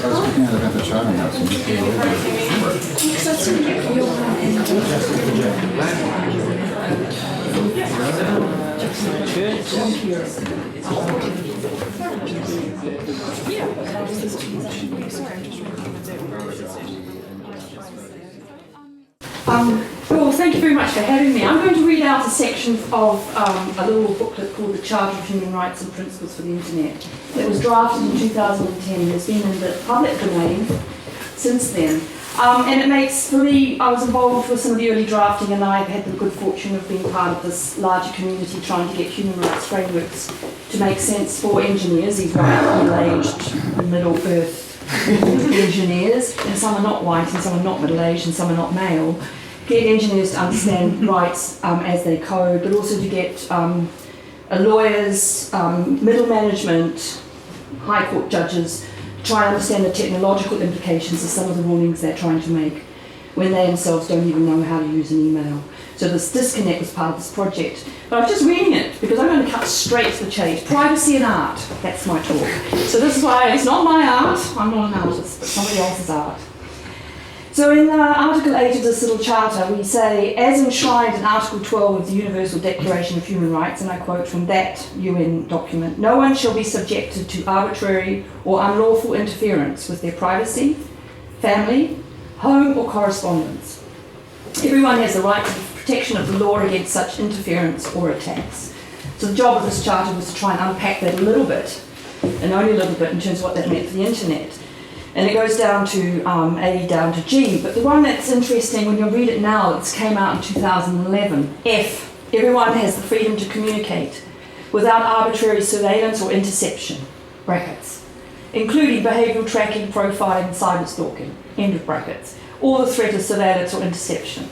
I was looking at the charter notes. Well, thank you very much for having me. I'm going to read out a section of a little booklet called the Charter of Human Rights and Principles for the Internet. It was drafted in 2010. It's been in the public domain since then. And it makes, for me, I was involved with some of the early drafting, and I've had the good fortune of being part of this larger community trying to get human rights frameworks to make sense for engineers, these white, middle-aged, middle-earth engineers, and some are not white, and some are not middle-aged, and some are not male. Get engineers to understand rights as they code, but also to get lawyers, middle management, high court judges, try and understand the technological implications of some of the rulings they're trying to make when they themselves don't even know how to use an email. So this disconnect was part of this project. But I'm just reading it because I'm going to cut straight to the chase. Privacy and art, that's my talk. So this is why it's not my art, I'm not an artist, but somebody else's art. So in Article 8 of this little charter, we say, as enshrined in Article 12 of the Universal Declaration of Human Rights, and I quote from that UN document, no one shall be subjected to arbitrary or unlawful interference with their privacy, family, home or correspondence. Everyone has the right to the protection of the law against such interference or attacks. So the job of this charter was to try and unpack that a little bit, and only a little bit in terms of what that meant for the internet. And it goes down to A down to G. But the one that's interesting when you read it now, it came out in 2011. F, everyone has the freedom to communicate without arbitrary surveillance or interception, brackets, including behavioural tracking, profiling, and cyberstalking, end of brackets, or the threat of surveillance or interception.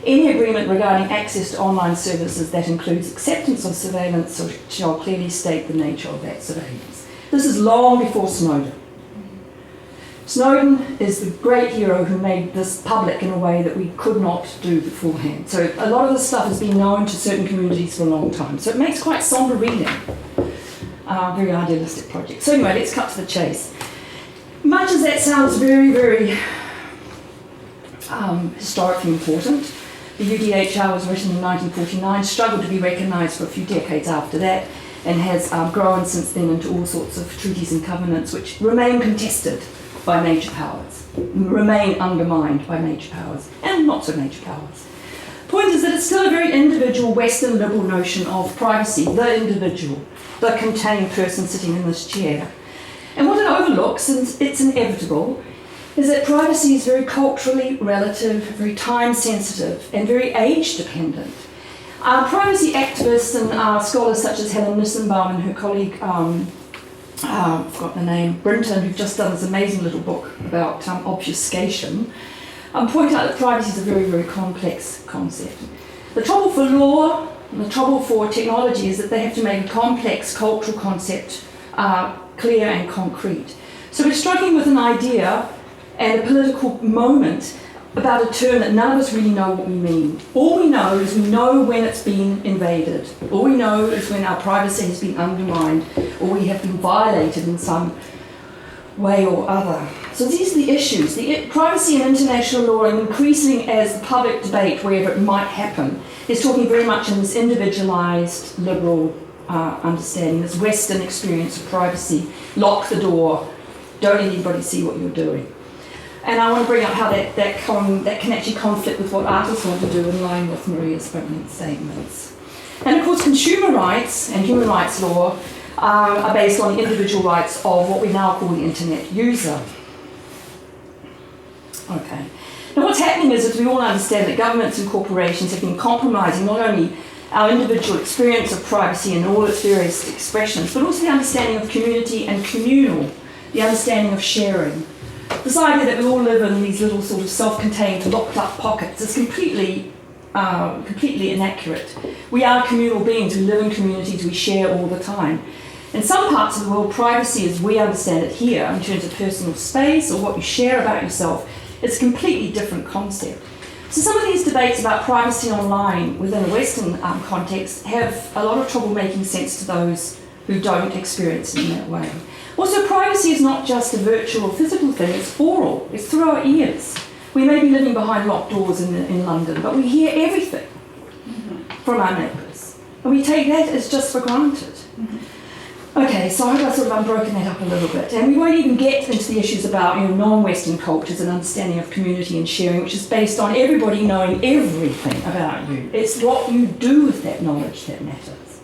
Any agreement regarding access to online services that includes acceptance of surveillance shall clearly state the nature of that surveillance. This is long before Snowden. Snowden is the great hero who made this public in a way that we could not do beforehand. So a lot of this stuff has been known to certain communities for a long time. So it makes quite somber reading. Very idealistic project. So anyway, let's cut to the chase. Much as that sounds very, very historically important, the UDHR was written in 1949, struggled to be recognised for a few decades after that, and has grown since then into all sorts of treaties and covenants which remain contested by major powers, remain undermined by major powers, and not so major powers. Point is that it's still a very individual Western liberal notion of privacy, the individual, the contained person sitting in this chair. And what it overlooks, and it's inevitable, is that privacy is very culturally relative, very time sensitive, and very age dependent. Privacy activists and scholars such as Helen Nissenbaum and her colleague, I've forgotten the name, Brinton, who've just done this amazing little book about obfuscation, point out that privacy is a very, very complex concept. The trouble for law and the trouble for technology is that they have to make a complex cultural concept clear and concrete. So we're struggling with an idea and a political moment about a term that none of us really know what we mean. All we know is we know when it's been invaded. All we know is when our privacy has been undermined or we have been violated in some way or other. So these are the issues. The privacy in international law, and increasingly as the public debate, wherever it might happen, is talking very much in this individualised liberal understanding, this Western experience of privacy. Lock the door, don't let anybody see what you're doing. And I want to bring up how that can actually conflict with what artists want to do in line with Maria's opening statements. And of course, consumer rights and human rights law are based on the individual rights of what we now call the internet user. Okay. Now what's happening is that we all understand that governments and corporations have been compromising not only our individual experience of privacy in all its various expressions, but also the understanding of community and communal, the understanding of sharing. This idea that we all live in these little sort of self-contained, locked-up pockets is completely inaccurate. We are communal beings. We live in communities. We share all the time. In some parts of the world, privacy, as we understand it here, in terms of personal space or what you share about yourself, it's a completely different concept. So some of these debates about privacy online within a Western context have a lot of trouble making sense to those who don't experience it in that way. Also, privacy is not just a virtual or physical thing, it's oral, it's through our ears. We may be living behind locked doors in London, but we hear everything from our neighbours. And we take that as just for granted. Okay, so I hope I've broken that up a little bit. And we won't even get into the issues about non-Western cultures and understanding of community and sharing, which is based on everybody knowing everything about you. It's what you do with that knowledge that matters.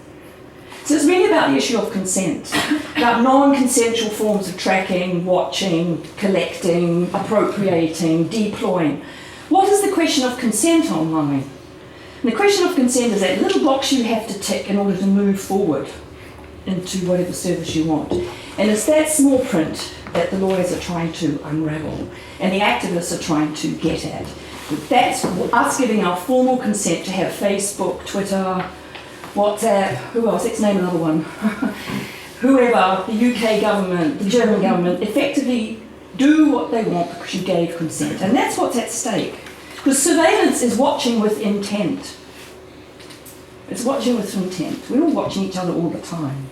So it's really about the issue of consent, about non-consensual forms of tracking, watching, collecting, appropriating, deploying. What is the question of consent online? And the question of consent is that little box you have to tick in order to move forward into whatever service you want. And it's that small print that the lawyers are trying to unravel and the activists are trying to get at. That's us giving our formal consent to have Facebook, Twitter, WhatsApp, who else? Let's name another one. Whoever, the UK government, the German government, effectively do what they want because you gave consent. And that's what's at stake. Because surveillance is watching with intent. It's watching with intent. We're all watching each other all the time.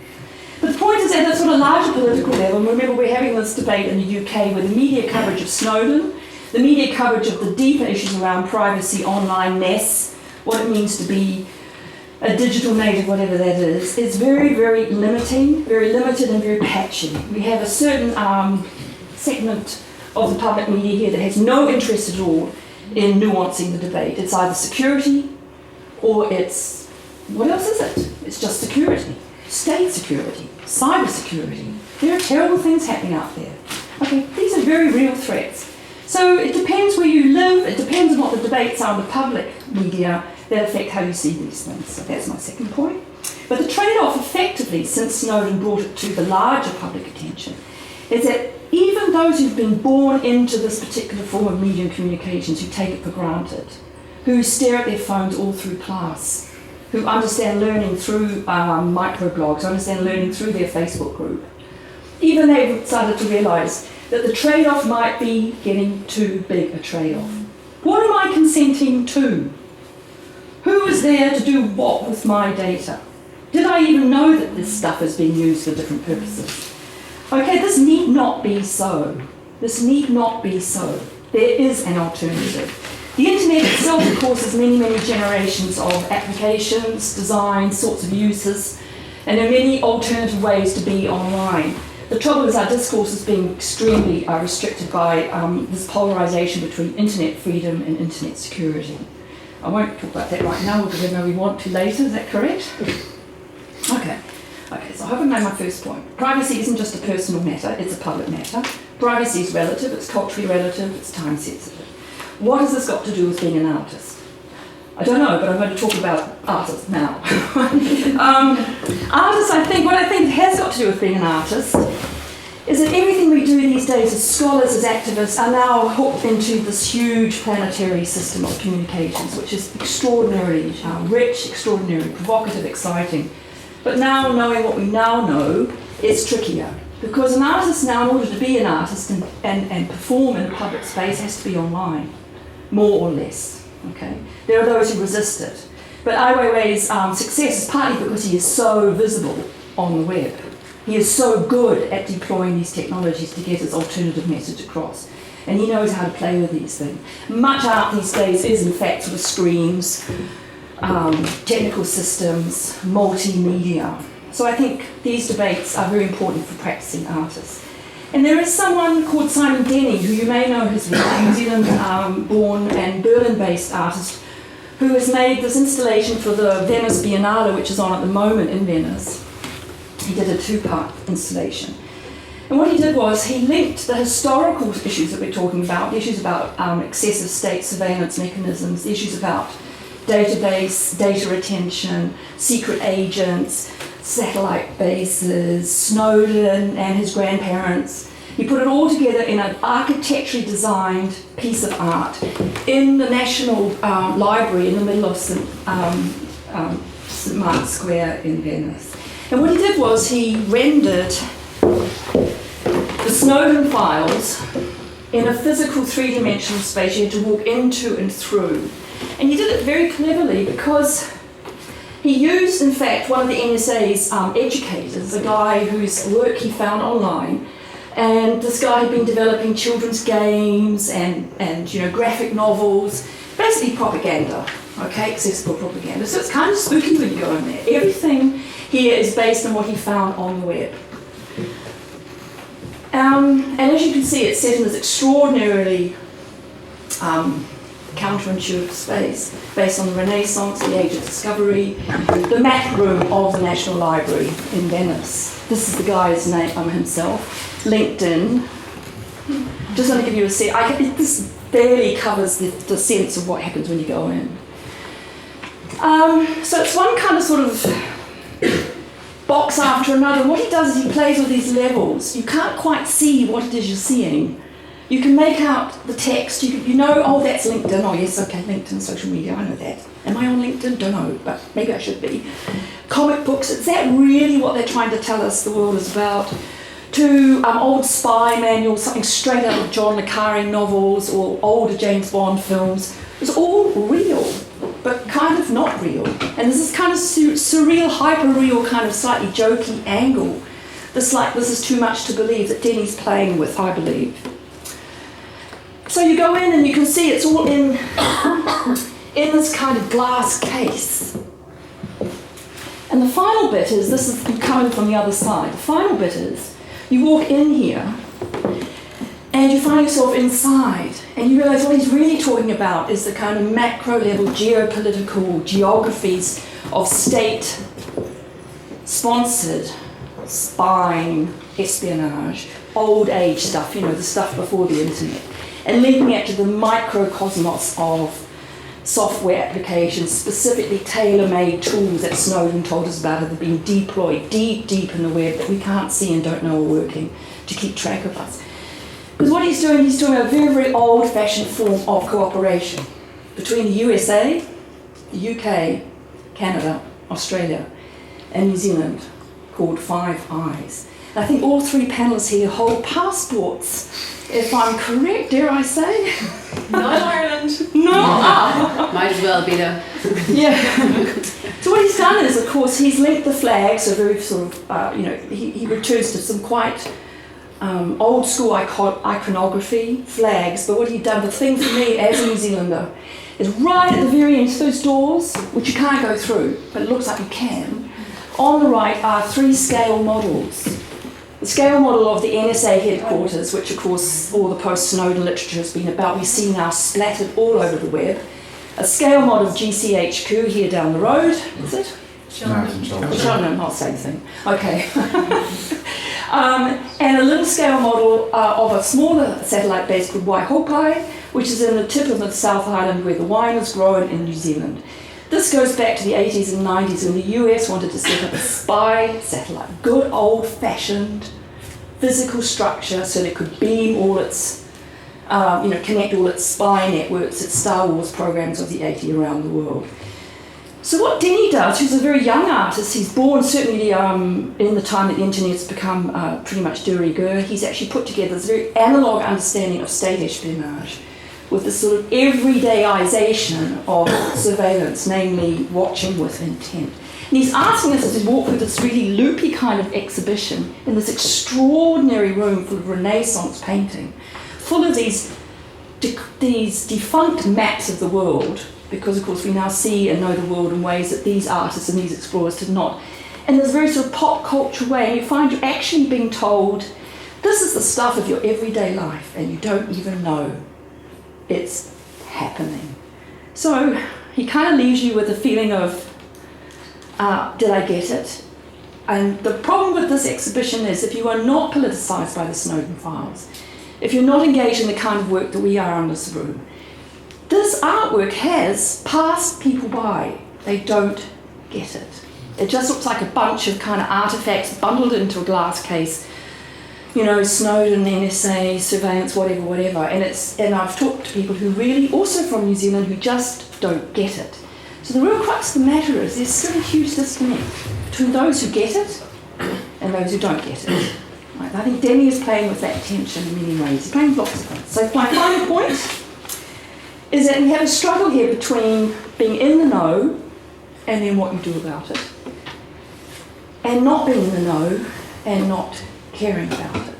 But the point is at a sort of larger political level, and remember we're having this debate in the UK with the media coverage of Snowden, the media coverage of the deeper issues around privacy, online mess, what it means to be a digital native, whatever that is. It's very, very limiting, very limited and very patchy. We have a certain segment of the public media here that has no interest at all in nuancing the debate. It's either security or it's, what else is it? It's just security. State security, cyber security. There are terrible things happening out there. Okay, these are very real threats. So it depends where you live, it depends on what the debates are in the public media that affect how you see these things. So that's my second point. But the trade-off effectively, since Snowden brought it to the larger public attention, is that even those who've been born into this particular form of media and communications, who take it for granted, who stare at their phones all through class, who understand learning through microblogs, understand learning through their Facebook group, even they've started to realise that the trade-off might be getting too big a trade-off. What am I consenting to? Who is there to do what with my data? Did I even know that this stuff is being used for different purposes? Okay, this need not be so. This need not be so. There is an alternative. The internet itself, of course, has many, many generations of applications, designs, sorts of uses, and there are many alternative ways to be online. The trouble is our discourse is being extremely restricted by this polarisation between internet freedom and internet security. I won't talk about that right now, because I know we want to later, is that correct? Okay, so I hope I made my first point. Privacy isn't just a personal matter, it's a public matter. Privacy is relative, it's culturally relative, it's time sensitive. What has this got to do with being an artist? I don't know, but I'm going to talk about artists now. Artists, what I think has got to do with being an artist is that everything we do these days as scholars, as activists, are now hooked into this huge planetary system of communications, which is extraordinarily rich, extraordinarily provocative, exciting. But now, knowing what we now know, it's trickier. Because an artist now, in order to be an artist and perform in a public space, has to be online, more or less. Okay? There are those who resist it. But Ai Weiwei's success is partly because he is so visible on the web. He is so good at deploying these technologies to get his alternative message across. And he knows how to play with these things. Much art these days is, in fact, sort of screens, technical systems, multimedia. So I think these debates are very important for practicing artists. And there is someone called Simon Denny, who you may know his work, a New Zealand-born and Berlin-based artist, who has made this installation for the Venice Biennale, which is on at the moment in Venice. He did a two-part installation. And what he did was he linked the historical issues that we're talking about, the issues about excessive state surveillance mechanisms, the issues about database, data retention, secret agents, satellite bases, Snowden and his grandparents. He put it all together in an architecturally designed piece of art in the National Library in the middle of St. Mark's Square in Venice. And what he did was he rendered the Snowden files in a physical three-dimensional space you had to walk into and through. And he did it very cleverly because He used, in fact, one of the NSA's educators, a guy whose work he found online, and this guy had been developing children's games and you know, graphic novels, basically propaganda, okay, accessible propaganda. So it's kind of spooky when you go in there. Everything here is based on what he found on the web. And as you can see, it's set in this extraordinarily counterintuitive space, based on the Renaissance, the Age of Discovery, the map room of the National Library in Venice. This is the guy's name himself. LinkedIn. Just want to give you a sense. This barely covers the sense of what happens when you go in. So it's one kind of sort of box after another. What he does is he plays with these levels. You can't quite see what it is you're seeing. You can make out the text. You know, oh, that's LinkedIn. Oh, yes, okay, LinkedIn, social media, I know that. Am I on LinkedIn? Don't know, but maybe I should be. Comic books, is that really what they're trying to tell us the world is about? To old spy manuals, something straight out of John le Carré novels or older James Bond films. It's all real, but kind of not real. And there's this kind of surreal, hyper-real, kind of slightly jokey angle. This is too much to believe that Denny's playing with, I believe. So you go in and you can see it's all in this kind of glass case. And the final bit is, this is coming from the other side, the final bit is, you walk in here and you find yourself inside and you realise what he's really talking about is the kind of macro level geopolitical geographies of state-sponsored spying, espionage, old age stuff, you know, the stuff before the internet, and linking it to the microcosmos of software applications, specifically tailor-made tools that Snowden told us about have been deployed deep in the web that we can't see and don't know are working to keep track of us. Because what he's doing a very, very old-fashioned form of cooperation between the USA, the UK, Canada, Australia, and New Zealand, called Five Eyes. And I think all three panelists here hold passports, if I'm correct, dare I say? Not Ireland. No. Might as well be though. Yeah. So what he's done is, of course, he's linked the flags, so very sort of, you know, he returns to some quite old school iconography, flags, but what he'd done, the thing for me as a New Zealander, is right at the very end, those doors, which you can't go through, but it looks like you can, on the right are 3 scale models. The scale model of the NSA headquarters, which of course all the post-Snowden literature has been about, we see now splattered all over the web. A scale model of GCHQ here down the road, is it? Cheltenham, I'll say the thing. Okay. And a little scale model of a smaller satellite base called Waihopai, which is in the tip of the South Island where the wine is grown in New Zealand. This goes back to the 80s and 90s when the US wanted to set up a spy satellite, good old-fashioned physical structure so that it could beam all its, connect all its spy networks, its Star Wars programs of the 80s around the world. So what Denny does, who's a very young artist, he's born certainly in the time that the internet's become pretty much de rigueur, he's actually put together this very analogue understanding of state espionage, with this sort of everydayization of surveillance, namely watching with intent. And he's asking us to walk through this really loopy kind of exhibition in this extraordinary room full of Renaissance painting, full of these defunct maps of the world, because of course we now see and know the world in ways that these artists and these explorers did not. And there's a very sort of pop culture way, and you find you're actually being told, this is the stuff of your everyday life, and you don't even know it's happening. So he kind of leaves you with a feeling of, did I get it? And the problem with this exhibition is if you are not politicised by the Snowden files, if you're not engaged in the kind of work that we are in this room, this artwork has passed people by. They don't get it. It just looks like a bunch of kind of artefacts bundled into a glass case, you know, Snowden, NSA, surveillance, whatever. And I've talked to people who really, also from New Zealand, who just don't get it. So the real crux of the matter is there's still a huge disconnect between those who get it and those who don't get it. Right? I think Denny is playing with that tension in many ways. He's playing with lots of things. So my final point is that we have a struggle here between being in the know and then what you do about it. And not being in the know and not caring about it.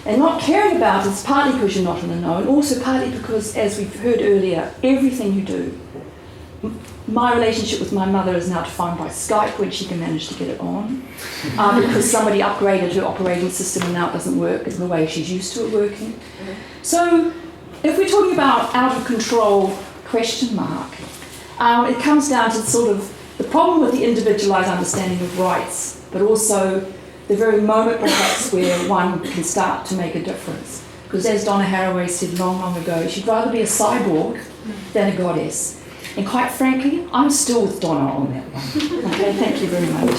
And not caring about it is partly because you're not in the know, and also partly because, as we've heard earlier, everything you do. My relationship with my mother is now defined by Skype when she can manage to get it on, because somebody upgraded her operating system and now it doesn't work in the way she's used to it working. So if we're talking about out of control question mark, it comes down to sort of the problem with the individualised understanding of rights, but also the very moment perhaps where one can start to make a difference. Because as Donna Haraway said long, long ago, she'd rather be a cyborg than a goddess. And quite frankly, I'm still with Donna on that one. Okay, thank you very much.